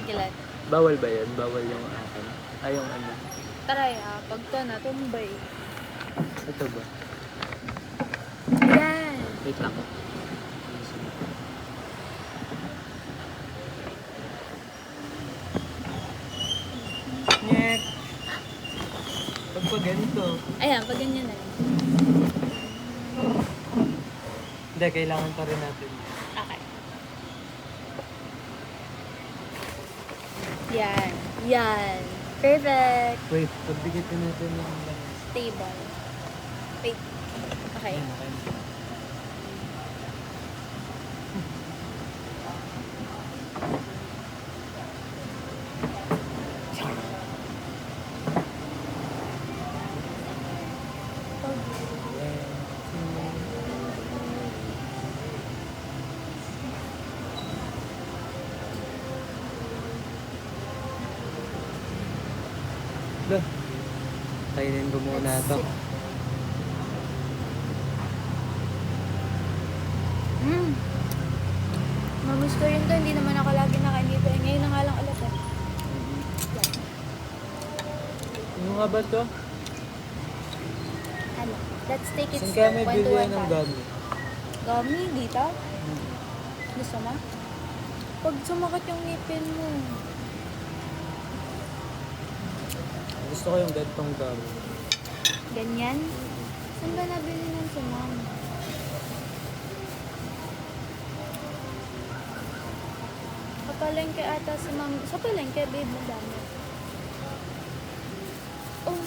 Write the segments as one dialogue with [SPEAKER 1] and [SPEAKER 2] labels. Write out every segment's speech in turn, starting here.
[SPEAKER 1] Kailan?
[SPEAKER 2] Bawal ba yun? Bawal yung akin. Ay, yung ano.
[SPEAKER 1] Taray pag to na, tumbay.
[SPEAKER 2] Ito ba?
[SPEAKER 1] Ayan.
[SPEAKER 2] Wait lang. Nyek! Pag pa ganito.
[SPEAKER 1] Ayan, pag ganyan na.
[SPEAKER 2] Hindi, kailangan pa rin natin.
[SPEAKER 1] Okay. Yan. Yan. Perfect.
[SPEAKER 2] Wait, pagbigitin natin yung
[SPEAKER 1] Stable. Wait. Okay.
[SPEAKER 2] Ayan, okay. Loh, kainin ko muna
[SPEAKER 1] Let's
[SPEAKER 2] ito.
[SPEAKER 1] see. Mamus ko rin to. Hindi naman ako lagi nakain dito. Ngayon na nga lang ulit eh.
[SPEAKER 2] Ano nga ba ito?
[SPEAKER 1] Ano? Let's take it
[SPEAKER 2] Saan kaya may
[SPEAKER 1] slow. Kwentuhan
[SPEAKER 2] bilihan ng
[SPEAKER 1] tayo.
[SPEAKER 2] gami?
[SPEAKER 1] Gummy dito? Gusto mo? Pag sumakit yung ngipin mo.
[SPEAKER 2] Gusto ko yung gantong gami.
[SPEAKER 1] Ganyan? Saan ba nabili nun si mom? Sa palengke ata si mom. Sa palengke, babe, madami. Oh.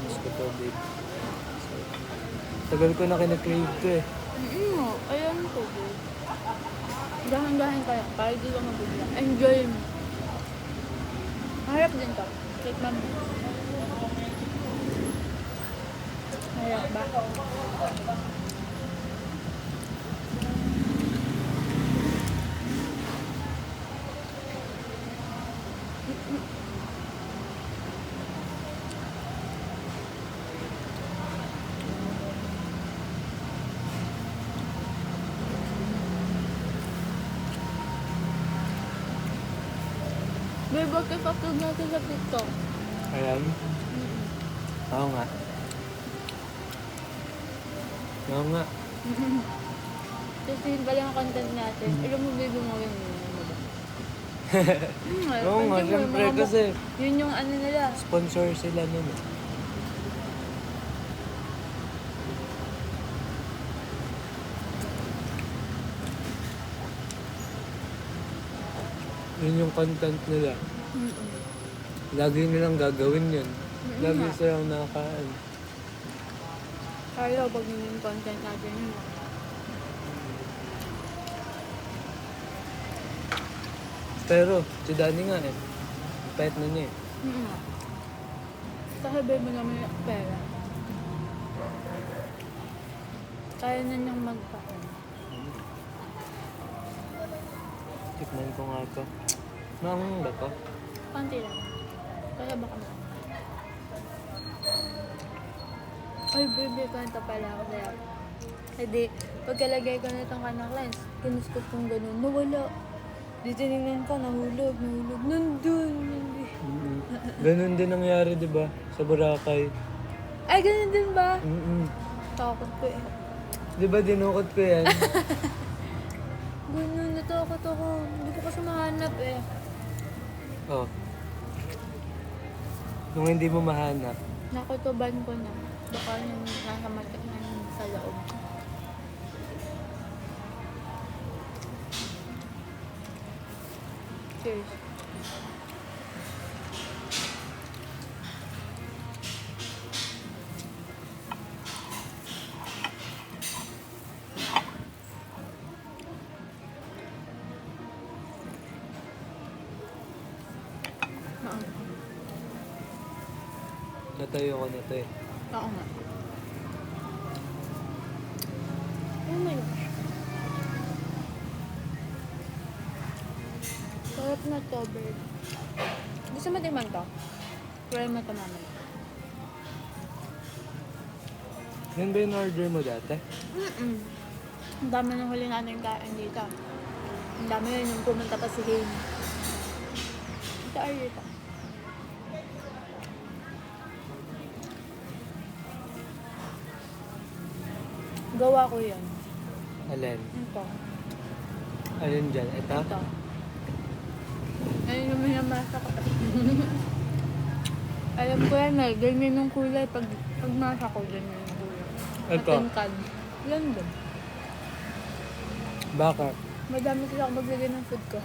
[SPEAKER 2] Gusto ko babe. Tagal ko na kinakrave to eh.
[SPEAKER 1] Ayan po, babe. Dahan-dahan kaya. Para di ka mabigla. Enjoy mo. Harap din to. Take mom. Harap ba? Babe, bakit upload natin sa TikTok?
[SPEAKER 2] Ayan. Oo nga. Oo nga.
[SPEAKER 1] Kasi yun pala yung content natin. Alam mo, babe, mo yun.
[SPEAKER 2] Oo nga, syempre kasi
[SPEAKER 1] Yun yung ano nila.
[SPEAKER 2] sponsor sila nun eh. Yun yung content nila. Lagi nilang gagawin yun. Lagi silang nakakain.
[SPEAKER 1] Kaya pag yun yung content natin yun.
[SPEAKER 2] Pero, si Danny nga eh. Pet na niya eh.
[SPEAKER 1] Kasi babe mo naman yung pera. Kaya na niyang magpain.
[SPEAKER 2] Tikman ko nga ito. Maangang ba to?
[SPEAKER 1] Konti lang. Kaya baka mo. Ay, baby, kanta pala ako sa'yo. Hindi, pagkalagay ko na itong kanang lens, kinuskot kong ganun, nawala. Di tinignan ko, nahulog. Nandun.
[SPEAKER 2] Ganun din nangyari, di ba? Sa Boracay.
[SPEAKER 1] Ay, ganun din ba? Takot ko eh.
[SPEAKER 2] Di ba dinukot ko yan?
[SPEAKER 1] Ganun, natakot ako. Hindi ko kasi mahanap eh.
[SPEAKER 2] Oh. Nung hindi mo mahanap.
[SPEAKER 1] Nakutuban ko na. Baka yung nasa mata sa loob. Cheers.
[SPEAKER 2] Natayo ko na to eh.
[SPEAKER 1] Oo nga. Oh my gosh. Sarap na to, babe. Gusto mo din man to? Try mo to, mama.
[SPEAKER 2] Yan ba yung order mo dati?
[SPEAKER 1] Mm-mm. Ang dami ng huli natin kain dito. Ang dami yun yung pumunta pa si Hayne. Ito ay dito. Gawa ko yan.
[SPEAKER 2] Alin?
[SPEAKER 1] Ito.
[SPEAKER 2] Alin dyan? Ito?
[SPEAKER 1] Ito. Ayun yung minamasa ko. Alam ko yan eh. Ganyan yung kulay. Pag masa ko, ganyan yung kulay.
[SPEAKER 2] Ito?
[SPEAKER 1] Matingkad. Yan din.
[SPEAKER 2] Bakit?
[SPEAKER 1] Madami kasi ako maglagay ng food ko.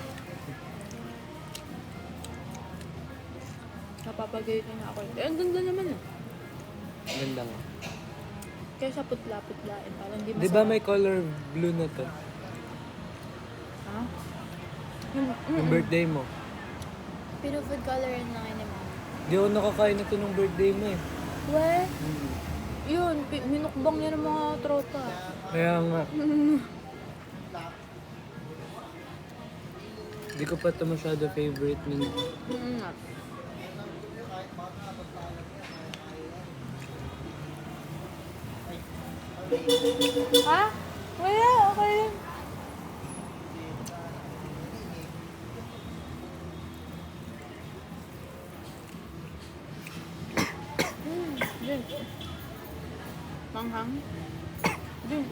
[SPEAKER 1] Napapagalitan na ako. Eh, ang ganda naman eh.
[SPEAKER 2] Ganda nga.
[SPEAKER 1] Kaysa putla-putlain. Parang di masarap.
[SPEAKER 2] Di ba may color blue na to?
[SPEAKER 1] Ha? Yung,
[SPEAKER 2] Yung birthday mo.
[SPEAKER 1] Pero food coloring lang yun naman.
[SPEAKER 2] Di ako nakakain na to nung birthday mo eh.
[SPEAKER 1] Weh? Yun, minukbang niya ng mga tropa.
[SPEAKER 2] Kaya nga. Di ko pa ito masyado favorite min.
[SPEAKER 1] Nga. Ha? Wala, okay lang. Din. Manghang. Din.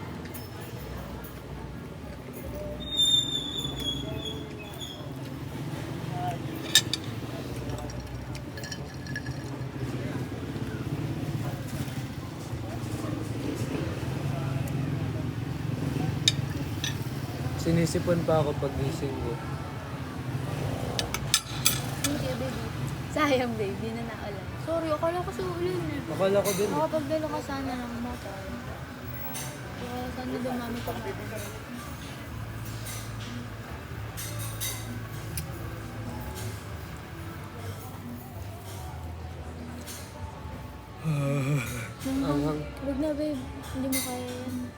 [SPEAKER 2] Sinisipon pa ako pag gising ko.
[SPEAKER 1] Hindi, baby. Sayang, baby, na naulan. Sorry, akala ko sa ulan eh.
[SPEAKER 2] Akala ko din eh.
[SPEAKER 1] Makapagdala ka sana ng motor. Kaya sana dumami pa ba?
[SPEAKER 2] Anghang.
[SPEAKER 1] Huwag na, babe. Hindi mo kaya yan.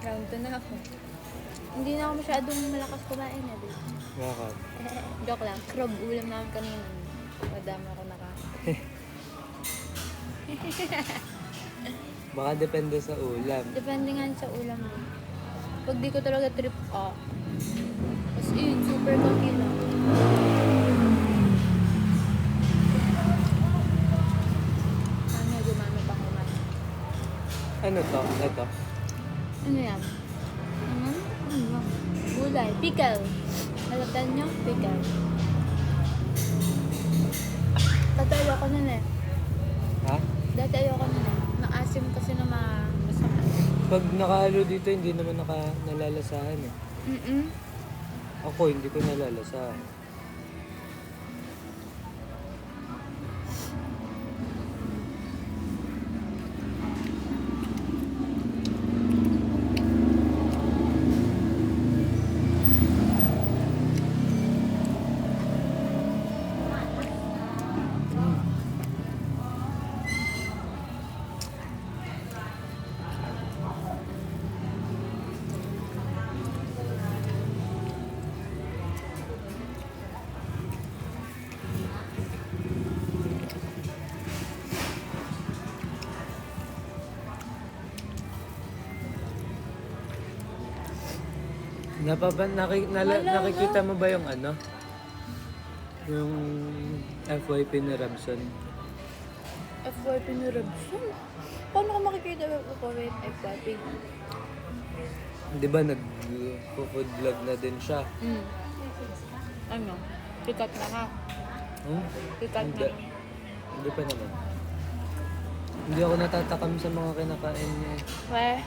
[SPEAKER 1] Round 2 na ako. Hindi na ako masyadong malakas kumain eh, babe.
[SPEAKER 2] Bakit?
[SPEAKER 1] Joke lang. Crab ulam namin kanina. Madami ako nakain.
[SPEAKER 2] Baka depende sa ulam.
[SPEAKER 1] Depende nga sa ulam mo. Pag di ko talaga trip off. As in, super cocky na. Sana gumamit ako man.
[SPEAKER 2] Ano to? Ito.
[SPEAKER 1] Ano yan? Ano? Gulay. Pickle. Halatan nyo? Pickle. Dati ayoko nun eh.
[SPEAKER 2] Ha?
[SPEAKER 1] Dati ayoko nun eh. Maasim kasi na masama.
[SPEAKER 2] Pag nakahalo dito, hindi naman nalalasahan eh.
[SPEAKER 1] Mm-mm.
[SPEAKER 2] Ako, hindi ko nalalasahan. Nakikita mo ba yung ano? Yung FYP ni Robson?
[SPEAKER 1] FYP ni Robson? Paano ka makikita yung FYP?
[SPEAKER 2] Di ba nag-food vlog na din siya?
[SPEAKER 1] Ano? Sikat na ha? Sikat
[SPEAKER 2] Hindi.
[SPEAKER 1] na.
[SPEAKER 2] Hindi pa naman. Hindi ako natatakam sa mga kinakain niya.
[SPEAKER 1] Weh,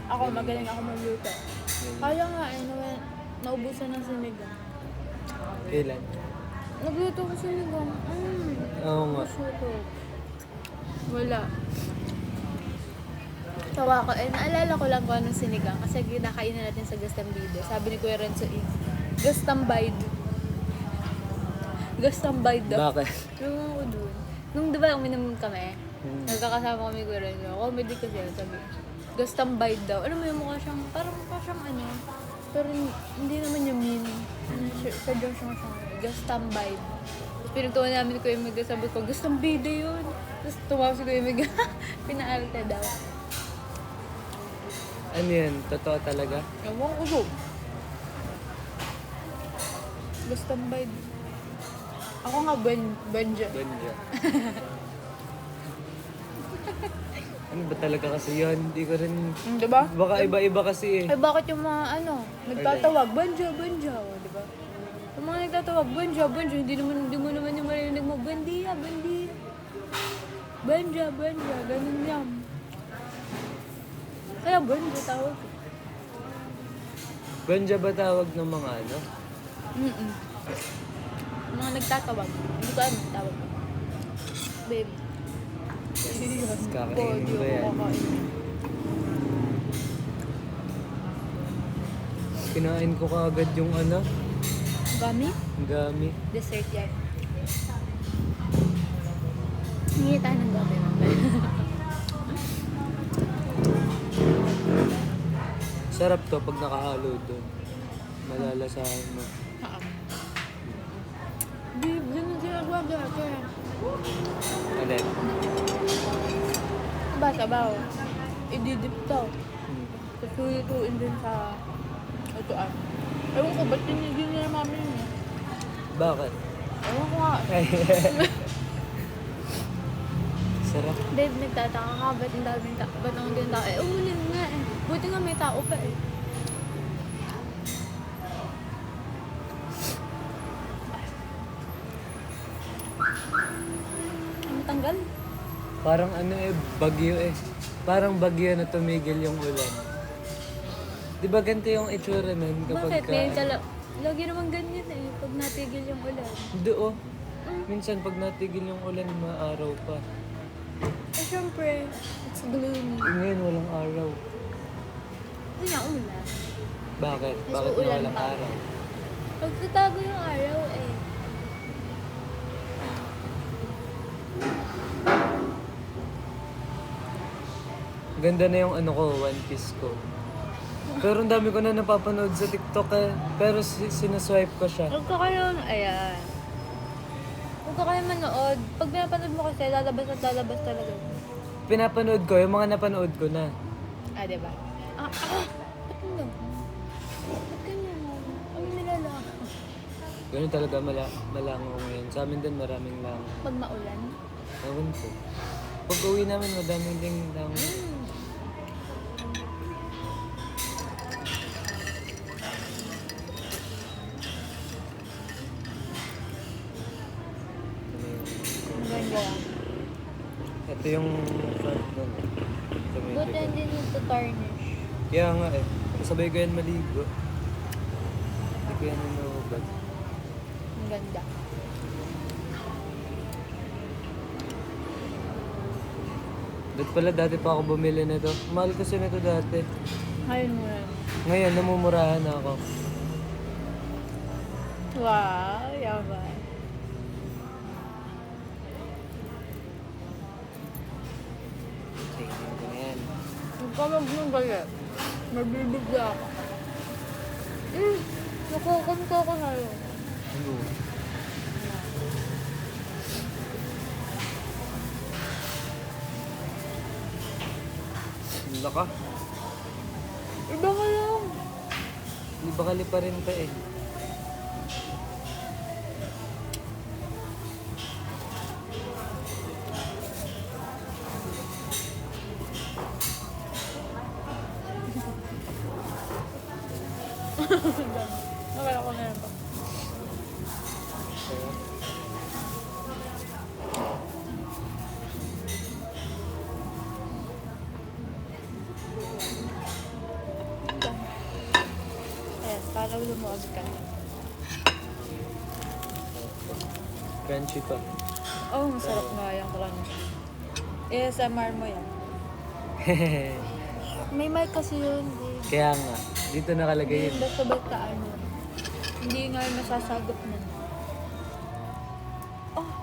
[SPEAKER 1] ako magaling ako magluto.
[SPEAKER 2] Yan.
[SPEAKER 1] Kaya nga eh, naubusan ng sinigang.
[SPEAKER 2] Kailan?
[SPEAKER 1] Nagluto ko sinigang.
[SPEAKER 2] Oo nga.
[SPEAKER 1] Masarap. Wala. Tawa ko. Naalala ko lang kung anong sinigang. Kasi kinakain na natin sa Gastambido. Sabi ni Kuya Renzo Gastambide. Gastambide daw.
[SPEAKER 2] Bakit?
[SPEAKER 1] Yung ako dun. Nung diba uminom kami, nagkakasama kami Kuya Renzo. Comedy kasi yun, sabi. Gastambide daw. Alam mo yung mukha siyang, parang mukha siyang ano. Pero hindi naman yung mean. Sadyang siyang Gastambide. Tapos pinagtuwa namin ni Kuya Mig, sabi ko, Gastambide yun. Tapos tumawa si Kuya Mig, pinaalte daw.
[SPEAKER 2] Ano yan? Totoo talaga?
[SPEAKER 1] Ewan ko so. Gastambide. Ako nga, Benja.
[SPEAKER 2] Ganja. Ano ba talaga kasi yun? Hindi ko rin...
[SPEAKER 1] Diba?
[SPEAKER 2] Baka iba-iba kasi eh.
[SPEAKER 1] Ay, bakit yung mga nagtatawag, Benja, o, diba? Yung mga nagtatawag, Benja, hindi mo naman yung marinig mo, Bendia. Benja, ganun yan. Kaya Benja tawag ko.
[SPEAKER 2] Ganja ba tawag ng mga ano?
[SPEAKER 1] Yung mga nagtatawag, hindi ko alam ang tawag ko. Babe.
[SPEAKER 2] Yes, kakainin ko yan. Kinain ko kaagad yung ano,
[SPEAKER 1] Gami?
[SPEAKER 2] gami.
[SPEAKER 1] Dessert yan. Hingi tayo ng gami mamaya.
[SPEAKER 2] Sarap to pag nakahalo doon. Malalasahan mo.
[SPEAKER 1] Babe, ganun sila gagata.
[SPEAKER 2] Alin?
[SPEAKER 1] Diba, sabaw? Ididip to.
[SPEAKER 2] Hmm.
[SPEAKER 1] Tapos lulutuin din sa lutuan. Ewan ko, ba't tinigil nila mami yun eh?
[SPEAKER 2] Bakit?
[SPEAKER 1] Ewan ko nga.
[SPEAKER 2] Sarap.
[SPEAKER 1] Babe, nagtataka ka, ba't ang daming tao? Ba't ang daming tao? Eh, umunin nga eh. Buti nga may tao pa eh. Ang tanggal?
[SPEAKER 2] Parang ano eh, bagyo eh. Parang bagyo na tumigil yung ulan. Di ba ganito yung itsura nun kapag
[SPEAKER 1] Bakit? Ngayon lagi naman ganyan eh, pag natigil yung ulan.
[SPEAKER 2] Hindi oh. Minsan pag natigil yung ulan, maaraw pa.
[SPEAKER 1] Eh, syempre, it's gloomy.
[SPEAKER 2] Ngayon walang araw.
[SPEAKER 1] Hindi nga ulan.
[SPEAKER 2] Bakit?
[SPEAKER 1] Mas
[SPEAKER 2] Bakit na
[SPEAKER 1] uulan
[SPEAKER 2] walang
[SPEAKER 1] pa.
[SPEAKER 2] araw?
[SPEAKER 1] Pagtatago yung araw eh.
[SPEAKER 2] Ganda na yung ano ko, One Piece ko. Pero ang dami ko na napapanood sa TikTok eh. Pero sinaswipe ko siya.
[SPEAKER 1] Huwag ka kayo, ayan. Huwag ka kayo manood. Pag pinapanood mo kasi, lalabas at lalabas talaga.
[SPEAKER 2] Pinapanood ko, yung mga napanood ko na.
[SPEAKER 1] Ah, diba? Ba't ano? Ba't ganyan? Ano nilala?
[SPEAKER 2] Ganun talaga, malangaw ngayon. Sa amin din maraming langaw.
[SPEAKER 1] Pag maulan?
[SPEAKER 2] Ewan ko. Pag uwi namin, madaming ding langaw.
[SPEAKER 1] Ang ganda.
[SPEAKER 2] Ito yung front nun. Sa may
[SPEAKER 1] Buti
[SPEAKER 2] likod.
[SPEAKER 1] hindi nito tarnish.
[SPEAKER 2] Kaya nga eh. Sabay ko yan maligo. Hindi ko yan inuubad.
[SPEAKER 1] Ang ganda.
[SPEAKER 2] Dati pa ako bumili nito. Mahal kasi nito dati.
[SPEAKER 1] Ngayon mo yan.
[SPEAKER 2] Ngayon, namumurahan na ako.
[SPEAKER 1] Wow, yaman.
[SPEAKER 2] Tingnan ko na yan.
[SPEAKER 1] Huwag ka magmagali. Mabibigla ako. Nakukunto ko sa'yo.
[SPEAKER 2] Ano? Wala ka?
[SPEAKER 1] Iba ka lang.
[SPEAKER 2] Hindi bakali pa rin pa eh.
[SPEAKER 1] Nakala ko na yan pa. Ayan, para lumuwag ka.
[SPEAKER 2] Crunchy pa.
[SPEAKER 1] Oh, masarap nga yung crunch. ASMR mo yan. May mic kasi yun, babe.
[SPEAKER 2] Kaya nga, dito nakalagay
[SPEAKER 1] Hindi
[SPEAKER 2] yun.
[SPEAKER 1] basta-basta ano. Hindi nga yung nasasagap na.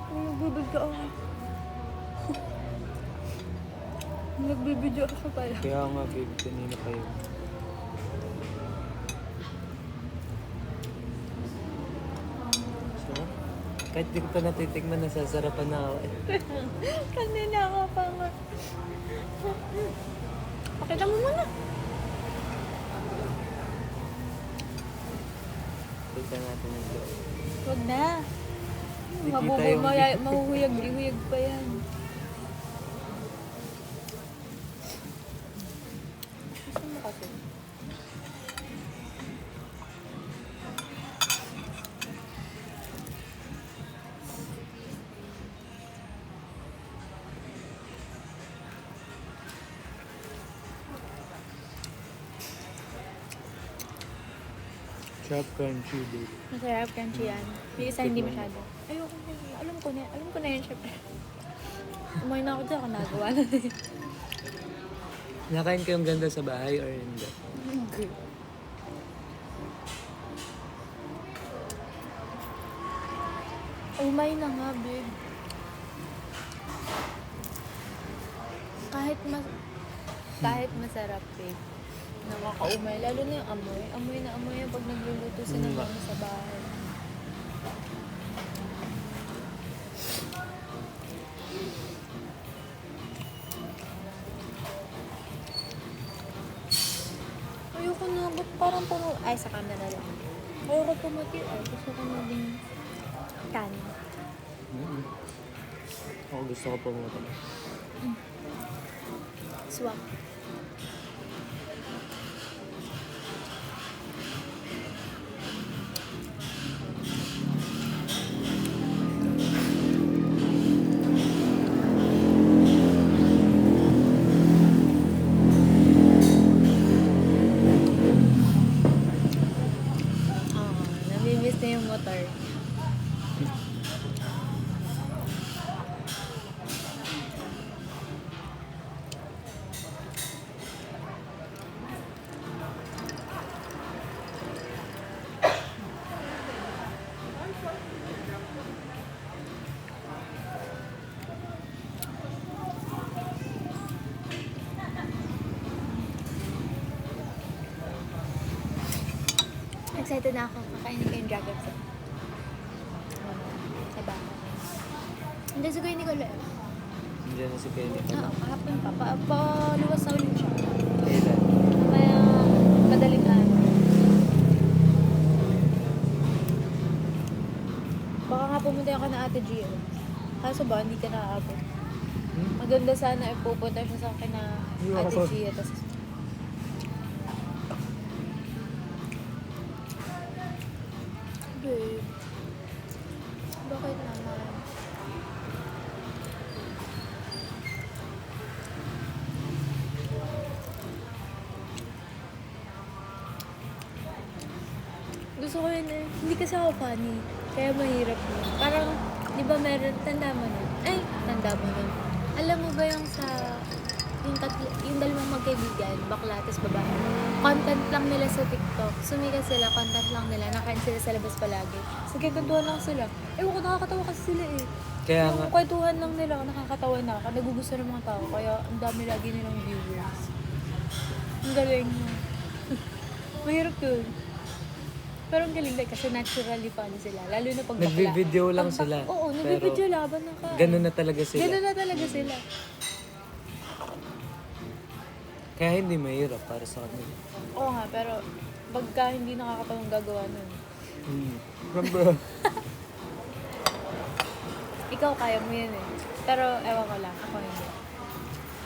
[SPEAKER 1] May nagbibidyo ako. May nagbibidyo ako pala.
[SPEAKER 2] Kaya nga, babe, kanina pa yun. So, Kahit di ko pa natitikman, nasasarapan na ako eh.
[SPEAKER 1] Kanina ka pa nga. Pakita mo muna.
[SPEAKER 2] Kita natin yung loob.
[SPEAKER 1] Huwag na.
[SPEAKER 2] Nakikita yung-
[SPEAKER 1] Mahuhuyag-huyag pa yan. Gusto mo kasi?
[SPEAKER 2] Sharp crunchy, babe.
[SPEAKER 1] Masarap, crunchy yan. Yung isa hindi masyado. Ayoko na. Alam ko na yun, syempre. Umay na ako dyan, nagawa na yun.
[SPEAKER 2] Nakain ko yung ganda sa bahay or hindi?
[SPEAKER 1] Hindi. Umay na nga, babe. Kahit masarap, babe. Nakakaumay. Lalo na yung amoy. Amoy na amoy yan pag nagluluto si ng mama sa bahay. Ayoko na. Ba't parang ay, sa camera lang. Ayoko pumati. Ay, gusto ko na din kanin.
[SPEAKER 2] Ako gusto ko pumunta.
[SPEAKER 1] Swak. Namimiss na yung motor. Excited na ako. Kakainin ko yung dragon fruit. Sa bahay. Hindi, siguro hindi ko alam.
[SPEAKER 2] Nandiyan na si Kelly.
[SPEAKER 1] Oo, kahapon pa. Paluwas na ulit siya.
[SPEAKER 2] Kailan?
[SPEAKER 1] Kaya, madaling araw. Baka nga pumunta ako na Ate Gio. Kaso ba, hindi ka nakaabot. Maganda sana ipupunta siya sa akin na Ate
[SPEAKER 2] Ayoko.
[SPEAKER 1] Gio. Tapos, babe, bakit naman? Gusto ko yun eh. Hindi kasi ako funny. Kaya mahirap yun. Parang, di ba meron, tanda mo nun? Ay, tanda mo nun. Alam mo ba yung sa, yung dalawang magkaibigan, bakla, tas babae. Content lang nila sa TikTok. Sumikat sila, content lang nila. Nakain sila sa labas palagi. Sige, kwentuhan lang sila. Ewan ko, nakakatawa kasi sila eh.
[SPEAKER 2] Kaya nga,
[SPEAKER 1] Yung kwentuhan lang nila, nakakatawa na ako. Nagugustuhan ng mga tao. Kaya ang dami lagi nilang viewers. Ang galing mo. Mahirap yun. Pero ang galing dahil kasi naturally funny sila. Lalo na pag bakla.
[SPEAKER 2] nagbi-video lang
[SPEAKER 1] Pag-
[SPEAKER 2] sila.
[SPEAKER 1] Oo, nagbi-video laban na ka.
[SPEAKER 2] Ganun na talaga sila.
[SPEAKER 1] Ganun na talaga sila.
[SPEAKER 2] Kaya hindi mahirap para sa kanila.
[SPEAKER 1] Oo nga, pero pagka hindi nakakatawang gagawa nun.
[SPEAKER 2] Remember?
[SPEAKER 1] Ikaw kaya mo yun eh. Pero ewan ko lang, ako hindi.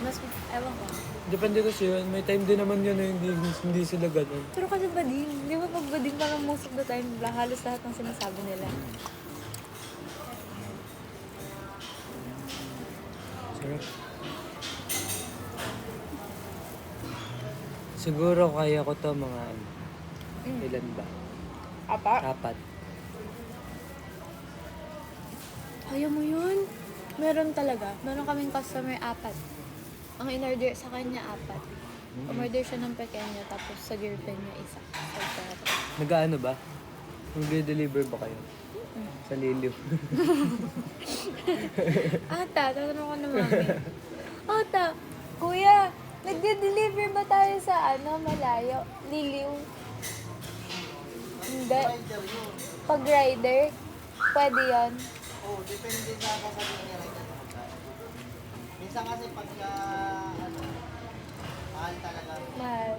[SPEAKER 1] Mas, ewan ko.
[SPEAKER 2] Depende kasi yun. May time din naman yun na hindi sila ganun.
[SPEAKER 1] Pero kasi bading, di ba pag bading parang most of the time, halos lahat ng sinasabi nila.
[SPEAKER 2] Sarap. Siguro kaya ko to mga ano. Ilan ba?
[SPEAKER 1] Apa?
[SPEAKER 2] 4.
[SPEAKER 1] Kaya mo yun? Meron talaga. Meron kaming customer 4. Ang in-order sa kanya 4. Umorder siya ng pequeño tapos sa girlfriend niya isa. So, pero,
[SPEAKER 2] Nag-ano ba? Mag-deliver ba kayo? Sa Liliw.
[SPEAKER 1] Ata, tatanong ko na mami. Ata, kuya, nagde-deliver ba tayo sa malayo? Liliw? Hindi. Pag rider, pwede yon.
[SPEAKER 3] Oo, depende sa kasabihan nila kung magkano. Minsan kasi pagka, ano, mahal talaga.
[SPEAKER 1] Mahal.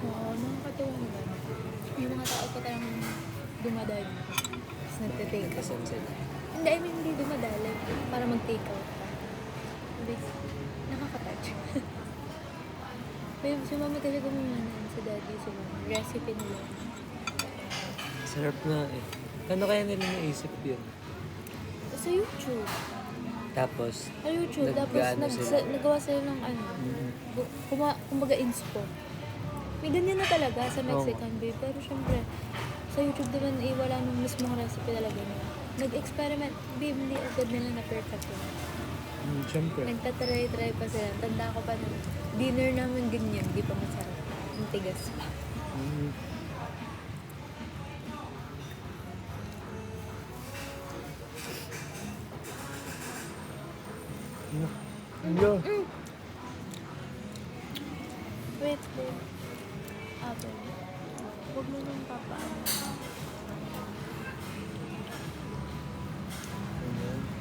[SPEAKER 1] Oo, nakakatuwa naman. Yung mga tao pa tayong dumadali. Tapos nagtitake.
[SPEAKER 2] Kasan sila.
[SPEAKER 1] Hindi, I mean, hindi dumadali. Para mag-take out pa. Nakaka-touch. Pero si mami kasi gumawa sa daddy sila. Recipe nila.
[SPEAKER 2] Sarap nga eh. Paano kaya nila naisip yun?
[SPEAKER 1] Sa YouTube.
[SPEAKER 2] Tapos,
[SPEAKER 1] Sa YouTube. Tapos
[SPEAKER 2] nag-ano sila?
[SPEAKER 1] nagawa sila ng ano. Kumbaga inspo. May ganyan na talaga sa Mexican babe. Pero syempre, sa YouTube naman wala nung mismong recipe talaga nila. Nag-experiment. Babe, hindi agad nila na perfect yun.
[SPEAKER 2] Siyempre.
[SPEAKER 1] Nagtatry-try pa sila. Tanda ko pa na dinner namin ganyan. Di pa masarap. Ang tigas pa.
[SPEAKER 2] Mm. Ano?
[SPEAKER 1] Wait, babe. Apple. Huwag mo nang papaano.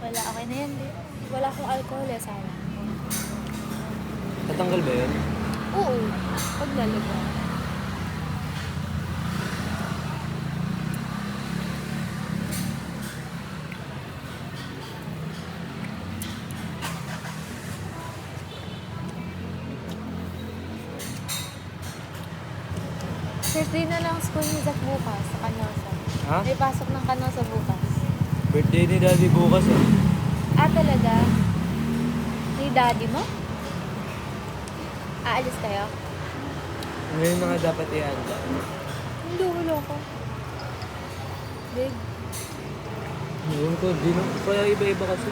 [SPEAKER 1] Wala, okay na yan, babe. Wala akong alcohol eh, sana.
[SPEAKER 2] Tatanggal ba yun?
[SPEAKER 1] Oo. Pag lalaga. Birthday na lang school ni Zach bukas sa Canosa.
[SPEAKER 2] Ha?
[SPEAKER 1] May pasok ng Canosa bukas.
[SPEAKER 2] Birthday ni Daddy bukas eh.
[SPEAKER 1] Ah, talaga? Ni daddy mo? Aalis kayo?
[SPEAKER 2] Ngayon na nga dapat ihanda.
[SPEAKER 1] Hindi, wala ko. Big.
[SPEAKER 2] Ewan ko, di na. Kaya iba-iba kasi.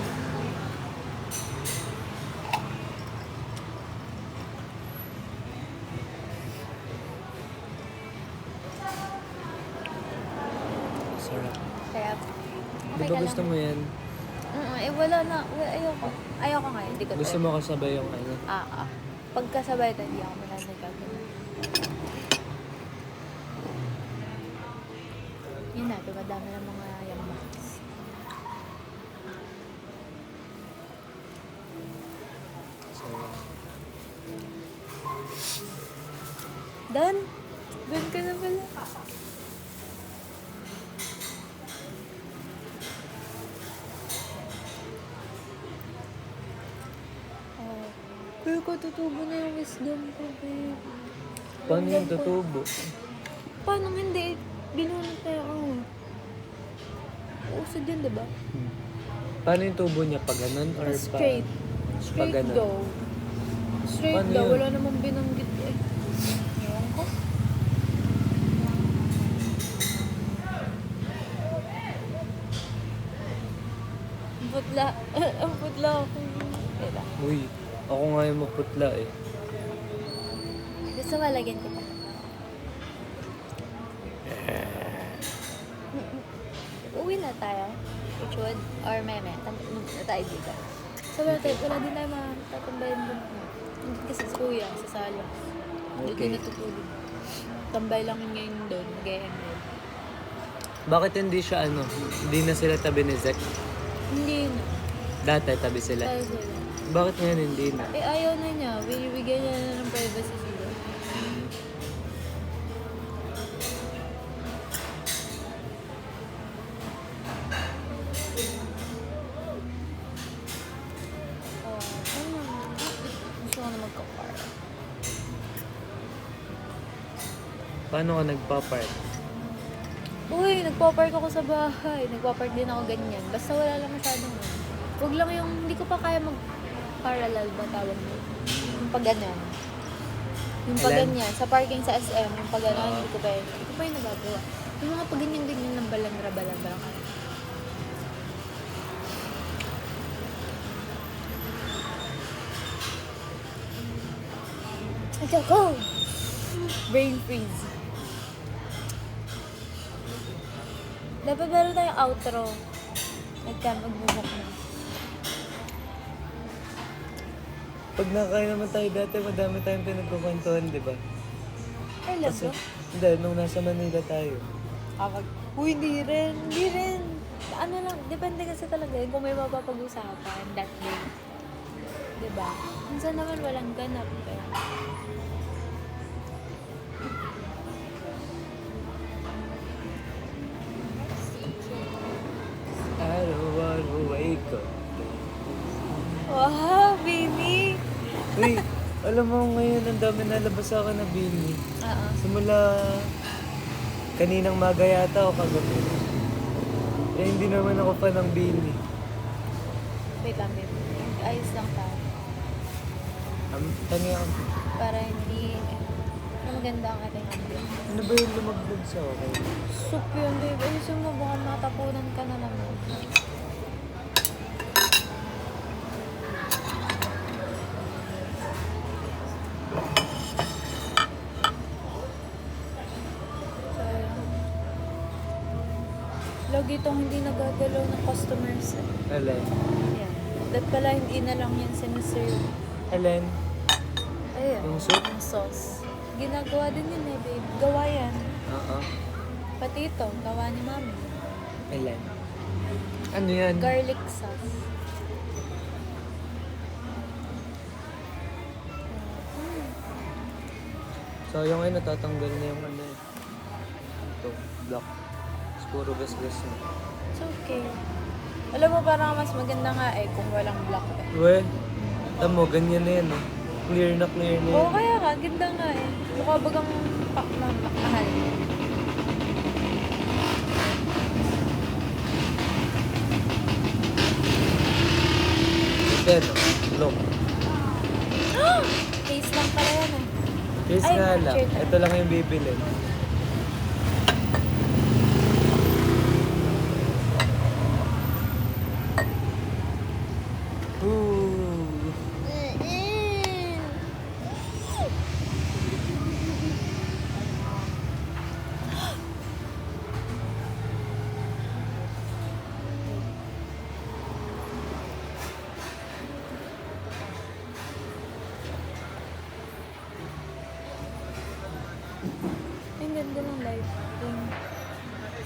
[SPEAKER 2] Sarap.
[SPEAKER 1] Kaya,
[SPEAKER 2] Di ba gusto mo yan?
[SPEAKER 1] wala na. Ayoko. Ayoko nga, hindi ko
[SPEAKER 2] Gusto mo kasabay yung ano?
[SPEAKER 1] Pagkasabay ka, hindi ako mananagagawin. Yun na, dumadami ng mga young box. Dan? Doon ka na pala. Pero ko tutubo na yung wisdom ko, babe.
[SPEAKER 2] Paano yung tutubo?
[SPEAKER 1] Paano hindi? Binunod na ako. Usod yun, diba?
[SPEAKER 2] Paano yung tubo niya? Pag ganun or
[SPEAKER 1] Straight. Straight
[SPEAKER 2] ganun?
[SPEAKER 1] daw. Straight
[SPEAKER 2] Paano
[SPEAKER 1] daw.
[SPEAKER 2] yun?
[SPEAKER 1] Wala namang binanggit eh. Ewan ko. Ang putla. Ang putla ako. Kaya.
[SPEAKER 2] Uy, ako nga yung maputla eh.
[SPEAKER 1] Gusto mo lagyan kita? Uwi na tayo. Ichud or meme. Na tayo dito. So, wala din tayo matatambayan dun. Hindi kasi sa kuya, sa sala. Hindi
[SPEAKER 2] Okay.
[SPEAKER 1] din natutulog. Tambay lang yun ngayon doon. Mag-e-ML.
[SPEAKER 2] Bakit hindi siya ano? Hindi na sila tabi ni Zek?
[SPEAKER 1] Hindi na.
[SPEAKER 2] Dati tabi sila.
[SPEAKER 1] Tayo sila.
[SPEAKER 2] Bakit ngayon hindi na?
[SPEAKER 1] Eh, ayaw na niya. Binibigyan niya na ng privacy sila. Ano naman? Gusto ko na magka-car.
[SPEAKER 2] Paano ka nagpa-park?
[SPEAKER 1] Uy, nagpa-park ako sa bahay. Nagpa-park din ako ganyan. Basta wala lang masyadong ano. Huwag lang yung, hindi ko pa kaya mag-parallel ba tawag mo? Yung pag ganyan. Yung pag
[SPEAKER 2] Kailan?
[SPEAKER 1] ganyan. Sa parking sa SM, yung pag ganyan, hindi ko pa yung nagagawa. Yung mga pag ganyan-ganyan ng balandra-balandra ka. Let's go! Brain freeze. Dapat meron tayong outro. Magbubok na.
[SPEAKER 2] Pag nakain naman tayo dati, madami tayong pinagkukwentuhan, di ba?
[SPEAKER 1] Ay,
[SPEAKER 2] Kasi,
[SPEAKER 1] lago.
[SPEAKER 2] hindi, nung nasa Manila tayo.
[SPEAKER 1] Kapag, uy, hindi rin. Hindi rin. Ano lang, depende kasi talaga yun kung may mapapag-usapan that day. Diba? Minsan naman walang ganap. Eh.
[SPEAKER 2] Araw-araw wake up.
[SPEAKER 1] Wow, Bini!
[SPEAKER 2] Uy, alam mo ngayon, ang dami nalabas sa akin na Bini.
[SPEAKER 1] Oo.
[SPEAKER 2] Simula kaninang maga yata o kagabi. Eh, hindi naman ako pa ng Bini.
[SPEAKER 1] Wait lang, babe. Ayos lang tayo.
[SPEAKER 2] Tangi ako.
[SPEAKER 1] Para hindi maganda ang ating ambience.
[SPEAKER 2] Ano ba yung lumagbog sa akin?
[SPEAKER 1] Soup yun, babe. Ayusin mo, baka matapunan ka na naman. Lagi itong hindi nagagalaw ng customers.
[SPEAKER 2] Helen.
[SPEAKER 1] Yan. That pala hindi na lang yan sinaserve.
[SPEAKER 2] Helen.
[SPEAKER 1] Ayan.
[SPEAKER 2] Yung soup?
[SPEAKER 1] Yung sauce. Ginagawa din yun eh, babe. Gawa yan.
[SPEAKER 2] Oo.
[SPEAKER 1] Pati ito, gawa ni mami.
[SPEAKER 2] Helen. Ano yan?
[SPEAKER 1] Garlic sauce.
[SPEAKER 2] So, yung ay natatanggal na yung ano eh. Ito, block. Tapos puro gas-gas na.
[SPEAKER 1] It's okay. Alam mo, parang mas maganda nga eh kung walang black eh.
[SPEAKER 2] We, tamo, ganyan na yan oh. Clear na clear na yan.
[SPEAKER 1] Oo, kaya nga, ganda nga eh. Mukha bagang mahal.
[SPEAKER 2] Then, look.
[SPEAKER 1] Taste lang pala yan eh.
[SPEAKER 2] Cheers
[SPEAKER 1] Ay,
[SPEAKER 2] nga lang.
[SPEAKER 1] cheers.
[SPEAKER 2] Ito lang yung bibili. Ooh.
[SPEAKER 1] Ang ganda ng lighting.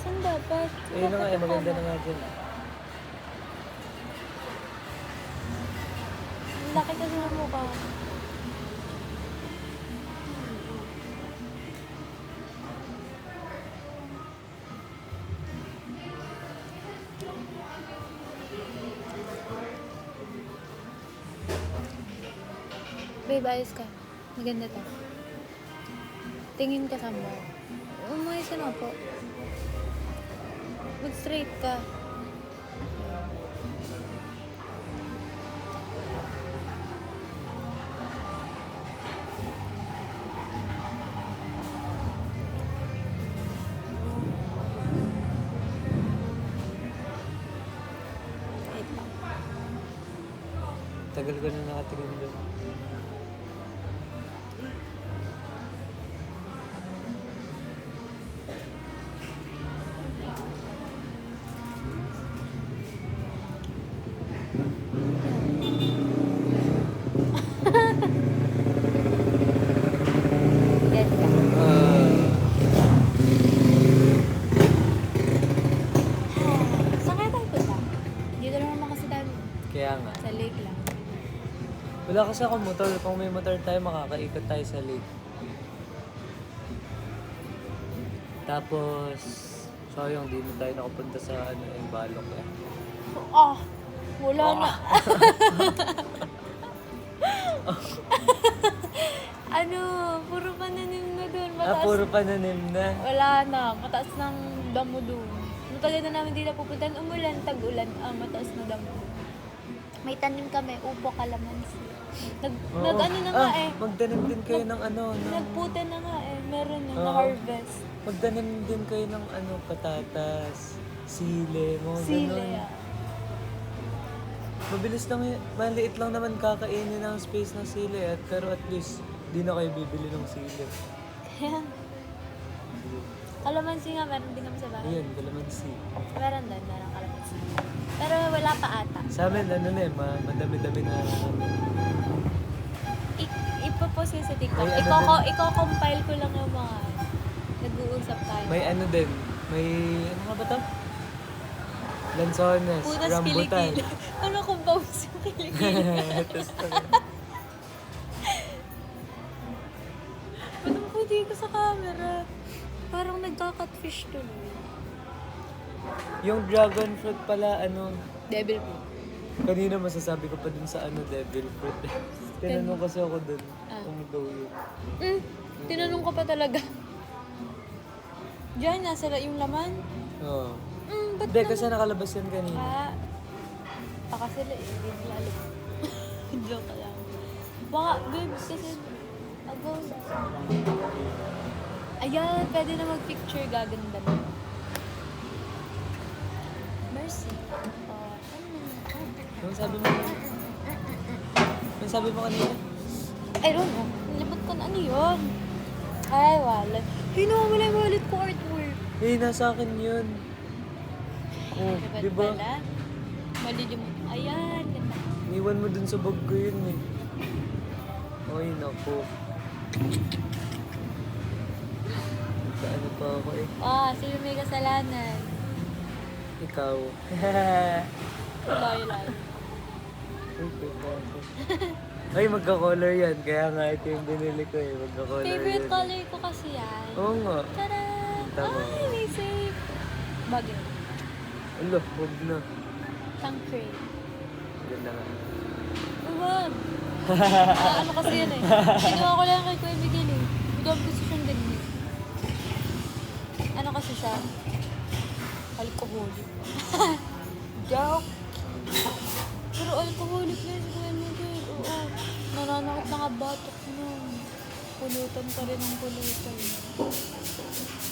[SPEAKER 1] Saan dapat?
[SPEAKER 2] Ayun na nga, eh, maganda na nga dyan.
[SPEAKER 1] Ang laki kasi ng mukha. Babe, ayos ka. Maganda to. Tingin ka sa mo. Umayos ka na po. Mag-straight ka. Wait lang.
[SPEAKER 2] Tagal ko na nakatingin doon.
[SPEAKER 1] Yan ka. Saan kaya tayo punta? Dito lang naman kasi tayo.
[SPEAKER 2] Kaya nga.
[SPEAKER 1] Sa lake lang.
[SPEAKER 2] Wala kasi akong motor. Kung may motor tayo, makakaikot tayo sa lake. Tapos, sayang, di na tayo nakapunta sa ano, yung balok eh.
[SPEAKER 1] Ah! Wala na. Ano? Puro pananim na doon. Mataas.
[SPEAKER 2] Puro pananim na.
[SPEAKER 1] Wala na. Mataas ng damo doon. Matagal na namin dito pupuntahan. Umulan, tag-ulan. Mataas na damo. May tanim kami. Upo, kalamansi.
[SPEAKER 2] Oo.
[SPEAKER 1] Nag-ano na nga eh.
[SPEAKER 2] Magtanim din kayo ng ano,
[SPEAKER 1] Nagputi na nga eh. Meron na.
[SPEAKER 2] Oo.
[SPEAKER 1] Na-harvest.
[SPEAKER 2] magtanim din kayo ng ano, patatas, sile, mga
[SPEAKER 1] Sile.
[SPEAKER 2] ganun. Mabilis lang yun. Maliit lang naman kakainin ng space ng sile at pero at least di na kayo bibili ng sile.
[SPEAKER 1] Kaya, kalamansi nga, meron din kami sa bahay.
[SPEAKER 2] Ayun, kalamansi.
[SPEAKER 1] Meron doon, meron kalamansi. Pero wala pa ata.
[SPEAKER 2] Sa amin, ano na eh, madami-dami na ano.
[SPEAKER 1] nagpo-post kayo sa TikTok.
[SPEAKER 2] May ano
[SPEAKER 1] Iko-compile ko lang yung mga nag-uusap tayo.
[SPEAKER 2] May ano din. May, ano nga ba to? Lanzones,
[SPEAKER 1] Punas
[SPEAKER 2] rambutan.
[SPEAKER 1] kilikili. Ano kung paus yung kilikili?
[SPEAKER 2] Tapos
[SPEAKER 1] Ba't ako hindi ko sa camera? Parang nagka-catfish tuloy.
[SPEAKER 2] yung dragon fruit pala, ano,
[SPEAKER 1] Devil fruit.
[SPEAKER 2] kanina masasabi ko pa dun sa ano, devil fruit. Tinanong kasi ako dun kung daw yun.
[SPEAKER 1] Tinanong ko pa talaga. Diyan, nasa yung laman.
[SPEAKER 2] Oo.
[SPEAKER 1] Ba't
[SPEAKER 2] Hindi, kasi nakalabas yan kanina.
[SPEAKER 1] Baka sila eh, hindi nila alam. Joke lang. Baka, babes, kasi, ayan, pwede na mag-picture, gaganda na. Mercy.
[SPEAKER 2] Ano sabi mo? Ano sabi mo kanina?
[SPEAKER 1] I don't know. Libot ko na ano yun. Ay, wala. Hey, nawawala yung wallet ko, artwork.
[SPEAKER 2] Eh, nasa akin yun. Oh,
[SPEAKER 1] Diba
[SPEAKER 2] di ba?
[SPEAKER 1] pala? Malilimot. Ayan, ganda.
[SPEAKER 2] Iniwan mo dun sa bag ko yun eh. Ay, naku. Ano pa ako eh?
[SPEAKER 1] Sino may kasalanan?
[SPEAKER 2] Ikaw.
[SPEAKER 1] Loyal.
[SPEAKER 2] Okay pa ako. Ay, magka-color yan. Kaya nga ito yung binili ko eh. Magka-color
[SPEAKER 1] Favorite
[SPEAKER 2] yan.
[SPEAKER 1] color ko kasi yan.
[SPEAKER 2] Oo nga.
[SPEAKER 1] Tara!
[SPEAKER 2] Tama.
[SPEAKER 1] Ay, may safe. Bagay.
[SPEAKER 2] Alo, huwag na.
[SPEAKER 1] Tangkray.
[SPEAKER 2] Ganda nga.
[SPEAKER 1] Uwag! Ano kasi yan eh. Kinuha ko lang kay Kuya Miguel eh. Bigyan gusto siyang ganyan. Ano kasi siya? Alcoholic. Joke! Pero alcoholic na si Kuya Miguel. Oo. Nananakit na nga batok niya. Pulutan pa rin ang pulutan.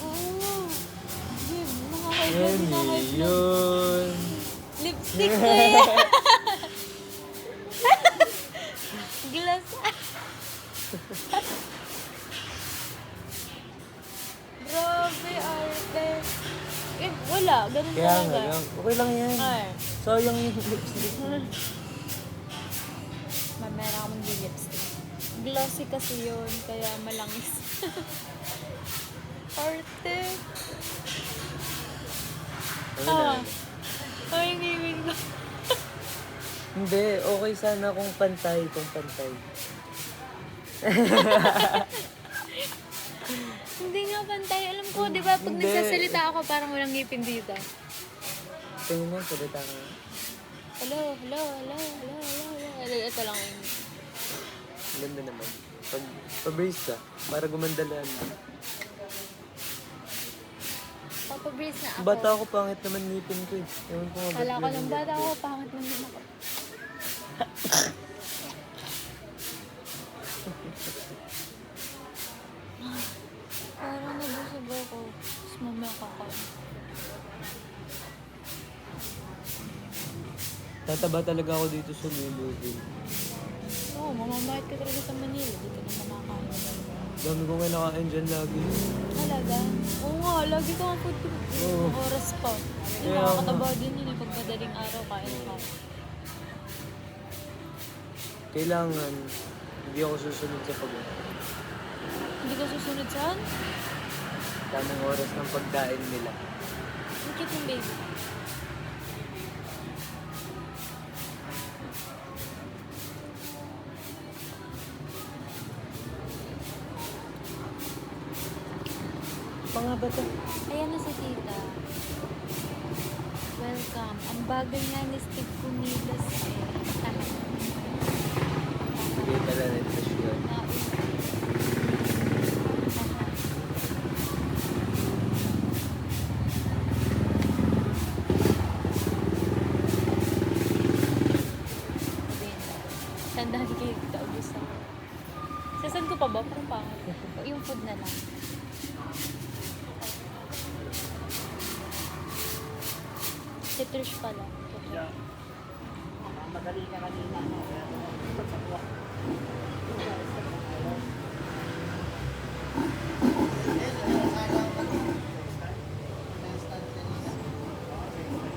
[SPEAKER 1] Oo. Jim, nakakaiba
[SPEAKER 2] Yan
[SPEAKER 1] din
[SPEAKER 2] eh,
[SPEAKER 1] nakakaiba.
[SPEAKER 2] yun.
[SPEAKER 1] Lipstick ko yan. Glass. Grabe, arte. Eh, wala. Ganun
[SPEAKER 2] Kaya
[SPEAKER 1] talaga.
[SPEAKER 2] nga lang. Okay lang yan.
[SPEAKER 1] Ay.
[SPEAKER 2] Sayang yung lipstick.
[SPEAKER 1] Mamera akong lipstick. Glossy kasi yun, kaya malangis. Arte.
[SPEAKER 2] Ano na?
[SPEAKER 1] Ay, ngibig ko.
[SPEAKER 2] Hindi, okay sana kung pantay,
[SPEAKER 1] Hindi nga pantay. Alam ko, di ba, pag
[SPEAKER 2] Hindi.
[SPEAKER 1] nagsasalita ako, parang walang ngipin dito.
[SPEAKER 2] Tingnan mo, salita ka.
[SPEAKER 1] Hello. Ito lang yun.
[SPEAKER 2] Ganda naman. Pag pa-brace ka, para gumandalan.
[SPEAKER 1] Papabrace na ako.
[SPEAKER 2] Bata ako, pangit naman ngipin ko eh. Ewan ko nga ba't
[SPEAKER 1] Kala ko lang,
[SPEAKER 2] ganun
[SPEAKER 1] bata
[SPEAKER 2] yan.
[SPEAKER 1] ako, pangit naman ako. Parang nabusog ako. Tapos mamaya kakain.
[SPEAKER 2] Tataba talaga ako dito sa Lulubil.
[SPEAKER 1] Oo, mamamahit ka talaga sa Manila. Dito na makakain.
[SPEAKER 2] Dami kong kinakain dyan lagi.
[SPEAKER 1] Talaga? Oo nga, lagi ka ang food group.
[SPEAKER 2] Oo.
[SPEAKER 1] Oras pa.
[SPEAKER 2] Kaya
[SPEAKER 1] Nakakataba din yun eh. Pag madaling araw, kain ka.
[SPEAKER 2] Kailangan, hindi ako susunod sa pag
[SPEAKER 1] Hindi ka susunod saan?
[SPEAKER 2] tamang oras ng pagkain nila.
[SPEAKER 1] Ang cute yung baby.
[SPEAKER 2] Mga ba ito?
[SPEAKER 1] Ayan na si tita. Welcome. Ang bagal nga ni Steve kumilos eh.
[SPEAKER 2] Hindi pala rin sa siya.
[SPEAKER 1] Tandaan kayo kaubos ako. Sasan ko pa ba? Parang pangit. Yung food na lang. Si Trish pala.
[SPEAKER 3] Madali ka kanina.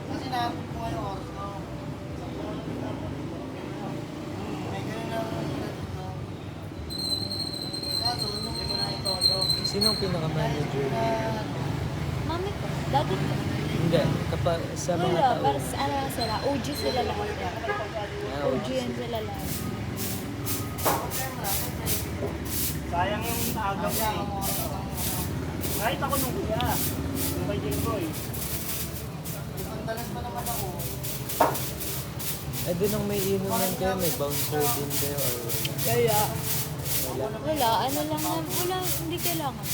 [SPEAKER 3] Kasi nakakuha yung oras ko. May ganun lang dito.
[SPEAKER 2] Sinong pinaka-manager dito?
[SPEAKER 1] Mami ko, daddy ko.
[SPEAKER 2] Hindi, kapag sa mga
[SPEAKER 1] Wala,
[SPEAKER 2] tao.
[SPEAKER 1] para sa ano sila, OG sila lahat.
[SPEAKER 2] Ah,
[SPEAKER 1] OG yan sila lahat.
[SPEAKER 4] Sayang yung aga mo eh. Kahit ako nung kuya. Yung kay Jingboy.
[SPEAKER 3] Pantalan pa naman ako.
[SPEAKER 2] Eh din ang may inuman kayo, may bouncer din kayo or wala?
[SPEAKER 1] Kaya,
[SPEAKER 2] Wala.
[SPEAKER 1] wala, ano lang na, wala, hindi kailangan.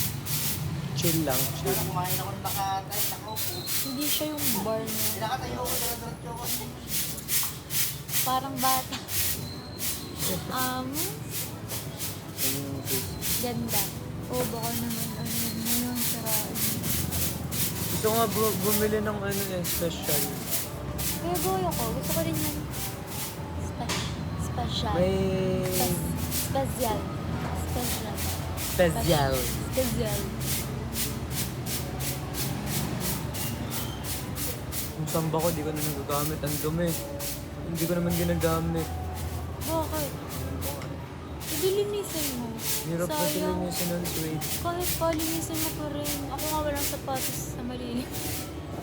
[SPEAKER 2] Chill lang, chill.
[SPEAKER 3] Kumain ako ng nakatay, nakaupo.
[SPEAKER 1] Hindi siya yung bar na,
[SPEAKER 3] Nakatayo ako sa diretso ko.
[SPEAKER 1] parang bata.
[SPEAKER 2] Ano yung sis?
[SPEAKER 1] Ganda. Oo, baka naman, ano yun, sarain.
[SPEAKER 2] Gusto nga bumili ng ano eh, special.
[SPEAKER 1] Kaya goyo ko, gusto ko rin yan. Special.
[SPEAKER 2] May
[SPEAKER 1] Special. Special.
[SPEAKER 2] special.
[SPEAKER 1] Special.
[SPEAKER 2] Yung samba ko, di ko na nagagamit. Ang dumi. Hindi ko naman ginagamit.
[SPEAKER 1] Bakit? Dilinisin mo.
[SPEAKER 2] Hirap na sila
[SPEAKER 1] Sayang.
[SPEAKER 2] niya sa non-suede.
[SPEAKER 1] Kahit palinisin mo pa rin. Ako nga walang sapatos sa malinis.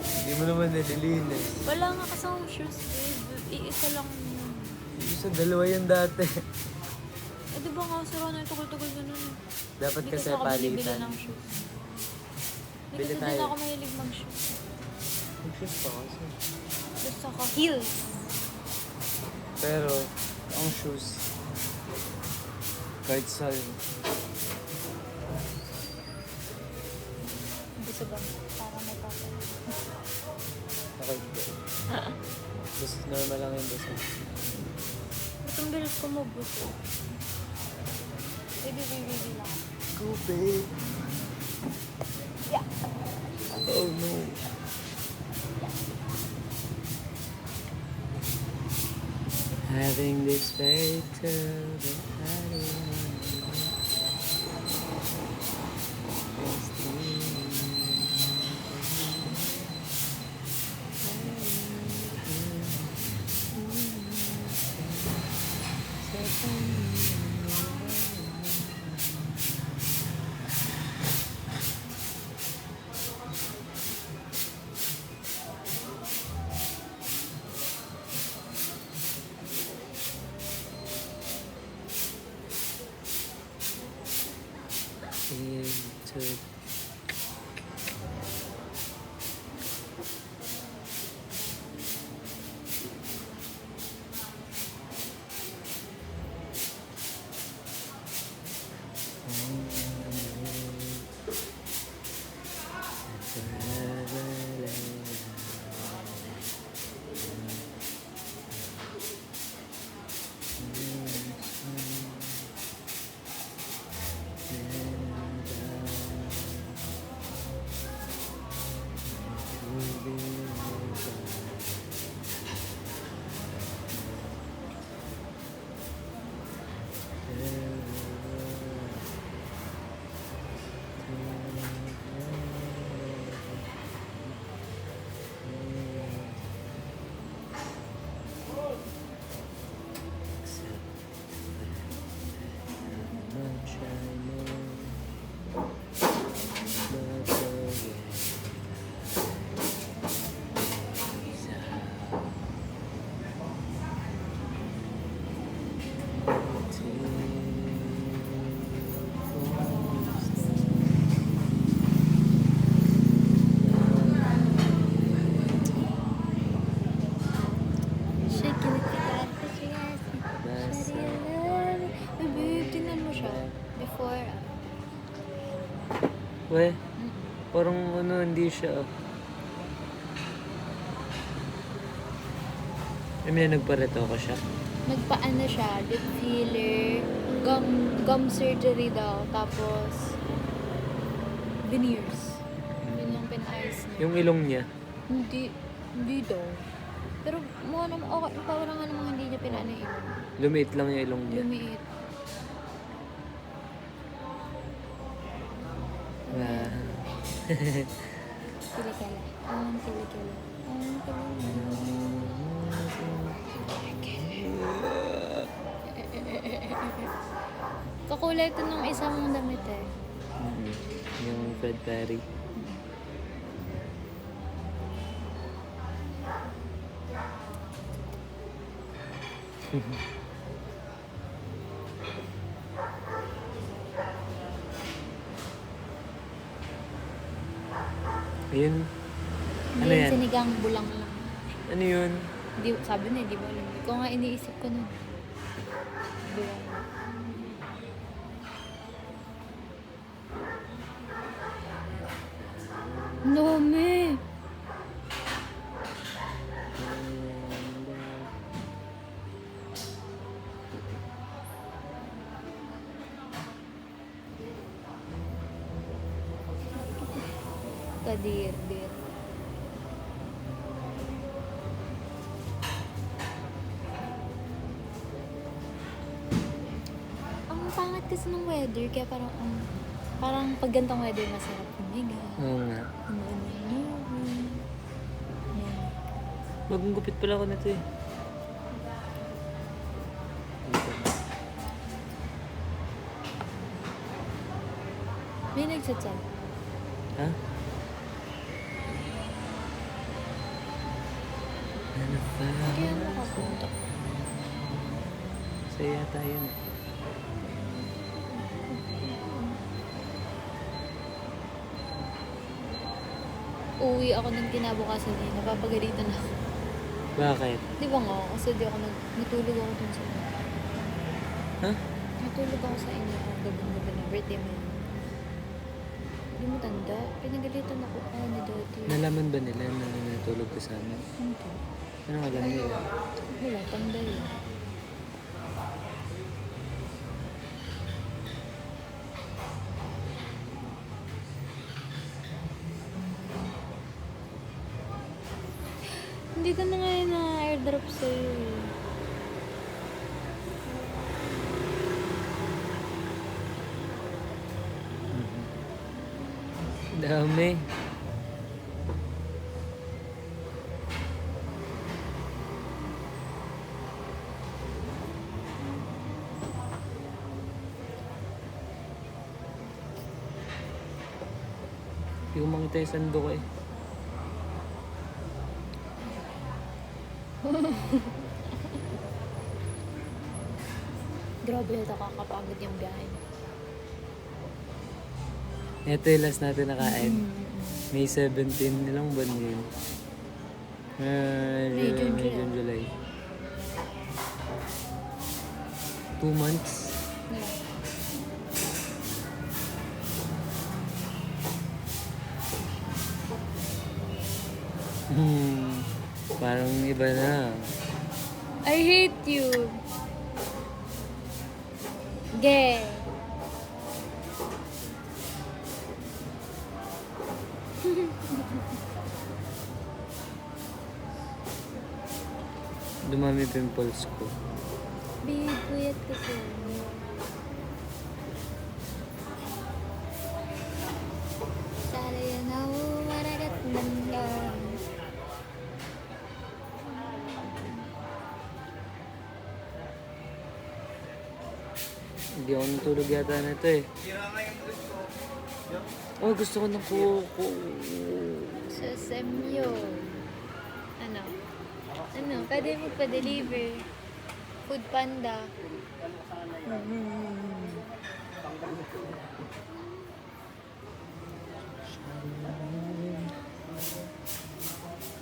[SPEAKER 2] Hindi mo naman nililinis.
[SPEAKER 1] Wala nga kasama shoes, babe. Iisa lang yun.
[SPEAKER 2] Yung sa dalawa yan dati.
[SPEAKER 1] Eh, di ba nga, sira na yung tukol-tukol na nun.
[SPEAKER 2] Dapat
[SPEAKER 1] Hindi
[SPEAKER 2] kasi
[SPEAKER 1] ako bili
[SPEAKER 2] palitan.
[SPEAKER 1] ng shoes. Hindi
[SPEAKER 2] Bili
[SPEAKER 1] kasi din
[SPEAKER 2] tayo.
[SPEAKER 1] ako mahilig mag-shoes.
[SPEAKER 2] Mag-shoes pa kasi.
[SPEAKER 1] Gusto ko heels.
[SPEAKER 2] Pero, ang shoes, kahit saan.
[SPEAKER 1] Gusto ba? Para may papa.
[SPEAKER 2] Nakagod. Just normal lang yung basa.
[SPEAKER 1] Ba't ang bilis ko mabuto? Baby lang.
[SPEAKER 2] Go, babe.
[SPEAKER 1] Yeah.
[SPEAKER 2] Oh, no. Having this fairy tale that I don't into
[SPEAKER 1] Shake it, babe, tingnan mo siya. Before,
[SPEAKER 2] Weh, parang ano, hindi siya. I mean, nagpareto ko siya.
[SPEAKER 1] nagpaano siya, lip filler, gum surgery daw, tapos veneers. Yun yung pin-ayos niya.
[SPEAKER 2] Yung ilong niya.
[SPEAKER 1] Hindi daw. Pero mukha naman, okay, parang nga namang hindi niya pinaano yung ilong.
[SPEAKER 2] Lumiit lang yung ilong niya.
[SPEAKER 1] Lumiit.
[SPEAKER 2] Wow.
[SPEAKER 1] Kilikala. Kilikala. Kakulay ito nung isa mong damit eh.
[SPEAKER 2] Mhm. yung Fred Perry. Ayun. Ano
[SPEAKER 1] Hindi,
[SPEAKER 2] yan?
[SPEAKER 1] sinigang bulang lang.
[SPEAKER 2] Ano yun?
[SPEAKER 1] Di, sabi na, di ba alam. Ikaw nga iniisip ko nun. Bulang. No, me. Kadir-dir. Ang pangit kasi ng weather, kaya parang pag gantong weather, masarap humiga.
[SPEAKER 2] Oo nga.
[SPEAKER 1] Ano. Yan.
[SPEAKER 2] Bagong gupit pala ako nito eh. Dito.
[SPEAKER 1] May nagchat-chat.
[SPEAKER 2] Ha? Ano ba?
[SPEAKER 1] Kaya makapunta.
[SPEAKER 2] Saya yata yun.
[SPEAKER 1] Uwi ako ng kinabukasan eh. Napapagalitan ako.
[SPEAKER 2] Bakit?
[SPEAKER 1] Di ba nga? Kasi di ako natulog ako dun sa
[SPEAKER 2] Ha?
[SPEAKER 1] natulog ako sa inyo ang gabi na birthday mo yun. Hindi mo tanda. Pinagalitan ako ni Dati.
[SPEAKER 2] Nalaman ba nila na natulog ka sa amin?
[SPEAKER 1] Hindi.
[SPEAKER 2] Ano alam nila?
[SPEAKER 1] Wala, tanda yun. Hindi ko na ngayon na-airdrop sa'yo eh.
[SPEAKER 2] Dami. Hindi ko makita yung sando ko eh.
[SPEAKER 1] Grabe ito, kakapagod yung biyahe.
[SPEAKER 2] Ito yung last natin nakain. May 17, ilang buwan yun?
[SPEAKER 1] May June,
[SPEAKER 2] May
[SPEAKER 1] July.
[SPEAKER 2] June, July. 2 months?
[SPEAKER 1] Yeah.
[SPEAKER 2] Parang iba na.
[SPEAKER 1] I hate you. Gay.
[SPEAKER 2] Dumami pimples ko.
[SPEAKER 1] Bibuyat kasi. Sana yan ako maragat ng lang.
[SPEAKER 2] Hindi ako natulog yata nito eh. Oh, gusto ko ng kuko.
[SPEAKER 1] Sa Semyo. Ano? Ano? Pwede magpa-deliver. Food Panda.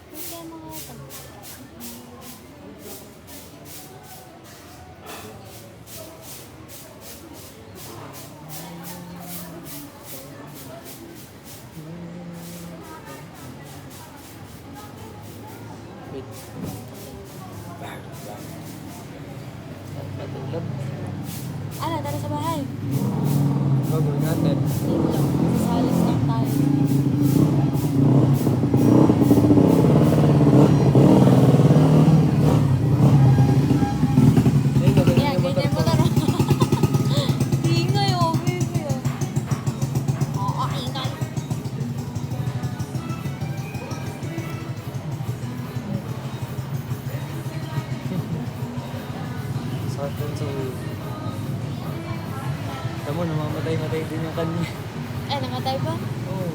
[SPEAKER 1] Hindi kaya makakapag.
[SPEAKER 2] Wait. Patulog.
[SPEAKER 1] Ano? Tara sa bahay.
[SPEAKER 2] Gagawin natin.
[SPEAKER 1] Wait lang. Sasalis lang tayo.
[SPEAKER 2] Ay, gagawin
[SPEAKER 1] Yan,
[SPEAKER 2] yung motor
[SPEAKER 1] ganyan
[SPEAKER 2] ko.
[SPEAKER 1] mo na rin. Ingay, oh, baby. Oo, ingay.
[SPEAKER 2] Sakit dun sa ulo. Tama, namamatay-matay din yung kanya.
[SPEAKER 1] Eh, namatay ba?
[SPEAKER 2] Oo.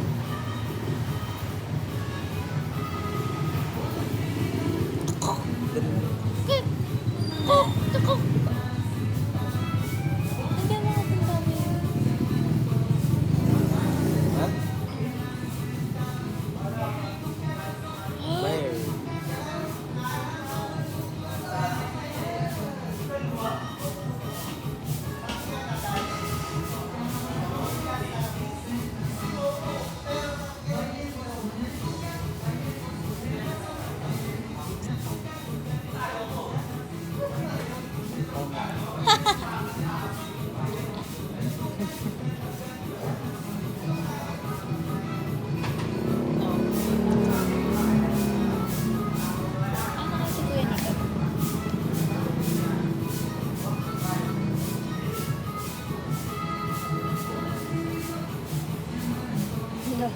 [SPEAKER 1] Kit! Kok! Tukok! Hindi mo natin dami.
[SPEAKER 2] Ha? Where?
[SPEAKER 1] Ano kasi kuya nito? Hello.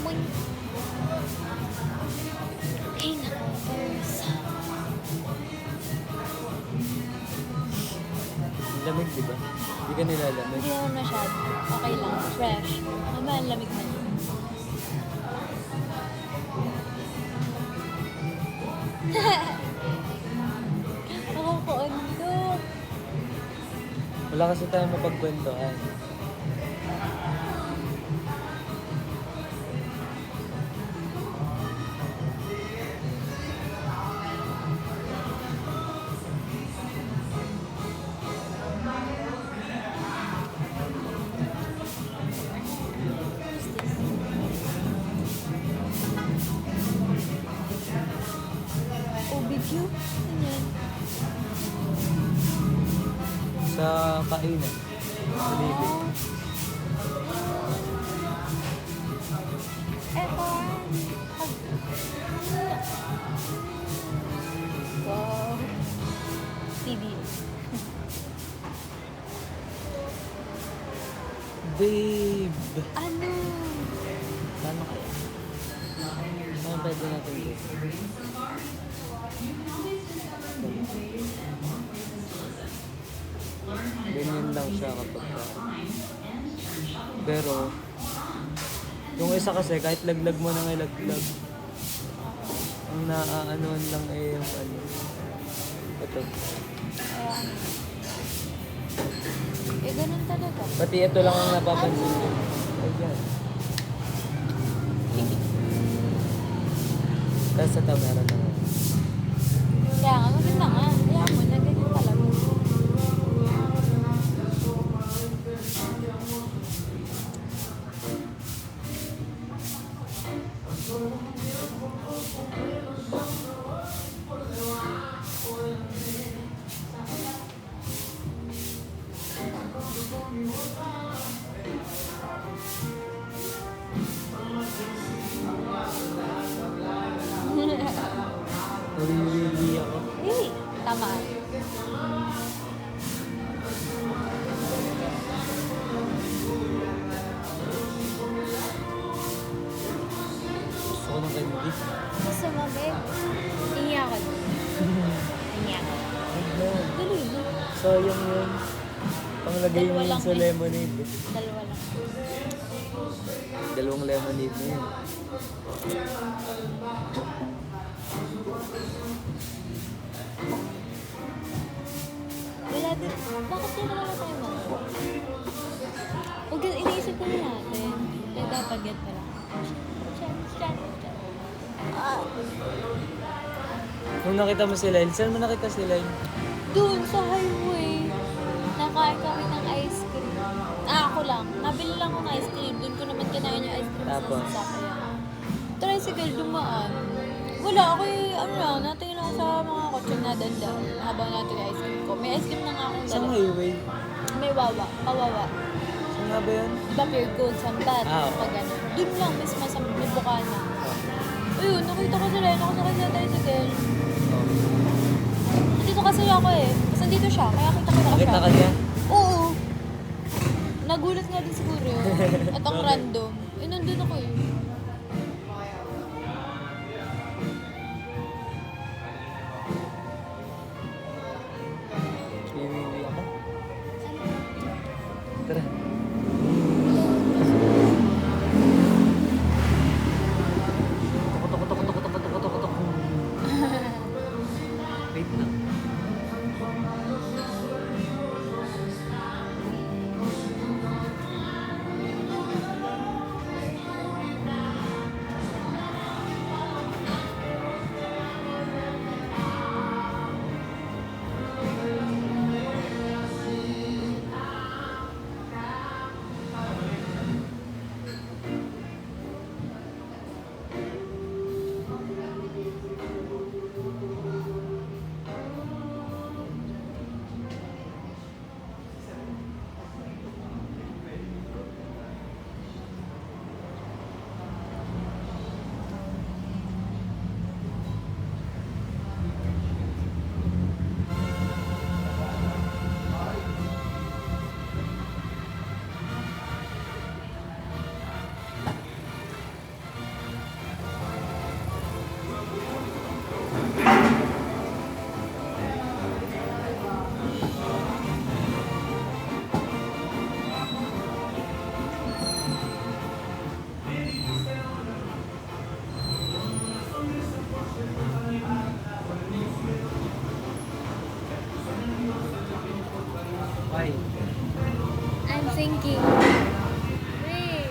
[SPEAKER 1] Muy. Ay, naku, first.
[SPEAKER 2] Ang lamig, di ba? Hindi ka nilalamig.
[SPEAKER 1] Hindi naman masyado. Okay lang. Fresh. Mama, ang lamig na. Ako ko undo.
[SPEAKER 2] Wala kasi tayo mapagkwentuhan.
[SPEAKER 1] OBQ? Ano yan?
[SPEAKER 2] Sa kainan. Sa libre.
[SPEAKER 1] Eto. Wow. TV.
[SPEAKER 2] Babe!
[SPEAKER 1] Ano?
[SPEAKER 2] Paano kaya? Paano pwede natin dito? Ganyan lang siya kapag pero yung isa kasi kahit laglag mo nang ilaglag ang naaanoan lang eh yung ano ito.
[SPEAKER 1] Ayan. Eh, ganun talaga.
[SPEAKER 2] Pati ito lang ang napapansin ko. Ayan. Tapos ito meron na.
[SPEAKER 1] Kaya nga, maganda nga. Kaya mo na, ganyan talaga.
[SPEAKER 2] Nariwili ako.
[SPEAKER 1] Really? Tama.
[SPEAKER 2] Gusto ko ng candy.
[SPEAKER 1] Gusto mo, babe? Hingi ako dun. Hingi ako.
[SPEAKER 2] Ayan.
[SPEAKER 1] Dali mo.
[SPEAKER 2] Sayang yun. Panglagay mo
[SPEAKER 1] Dalawa
[SPEAKER 2] yun
[SPEAKER 1] lang
[SPEAKER 2] sa
[SPEAKER 1] eh.
[SPEAKER 2] lemonade.
[SPEAKER 1] Dalawa lang.
[SPEAKER 2] Dalawang lemonade na yun.
[SPEAKER 1] Wala din. Bakit di naman tayo mag Huwag iniisip ko na natin. Kaya dapat get pa lang. Chan. Ah,
[SPEAKER 2] Nung nakita mo si Lyle, saan mo nakita si Lyle?
[SPEAKER 1] doon sa highway. Nakain kami ng ice cream. Ako lang. Nabili lang ako ng ice cream. Doon ko naman kinain yung ice cream
[SPEAKER 2] Tapos?
[SPEAKER 1] sa sasakyan. Tricycle, dumaan. Wala, ako natingin ako sa mga kotse na danda habang natin yung ice cream ko. May ice cream na nga akong
[SPEAKER 2] Saan
[SPEAKER 1] dala.
[SPEAKER 2] highway?
[SPEAKER 1] May pawawa.
[SPEAKER 2] Saan nga ba yan?
[SPEAKER 1] Diba pure gold, sambat,
[SPEAKER 2] Ah,
[SPEAKER 1] pag gano'n. Doon lang mismo sa may bukana. Ayun, nakita ko sila, nakasakay sila tricycle.
[SPEAKER 2] Oh.
[SPEAKER 1] Nandito kasi ako eh. Kasi nandito siya, kaya kita ko
[SPEAKER 2] Nakita
[SPEAKER 1] siya.
[SPEAKER 2] ka niya?
[SPEAKER 1] Oo. Nagulat nga din siguro yun. At ang
[SPEAKER 2] Okay.
[SPEAKER 1] random. Eh, nandun ako eh. Pinky. Wait.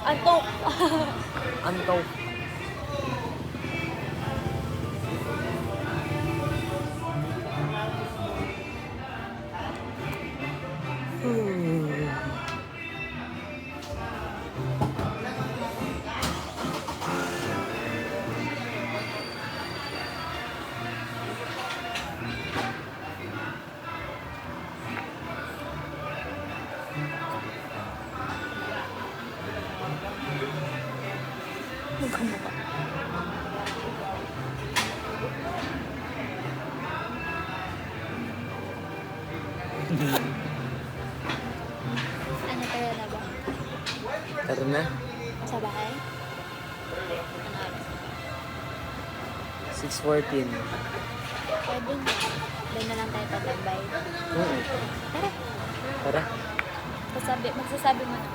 [SPEAKER 1] Antok.
[SPEAKER 2] Antaw.
[SPEAKER 1] Magkamukha. Ano kaya na ba?
[SPEAKER 2] Tara na.
[SPEAKER 1] Sa bahay?
[SPEAKER 2] 6:14.
[SPEAKER 1] Pwede na. Doon na lang tayo tatambay.
[SPEAKER 2] Oo.
[SPEAKER 1] Tara.
[SPEAKER 2] Tara.
[SPEAKER 1] Magsasabi mo na.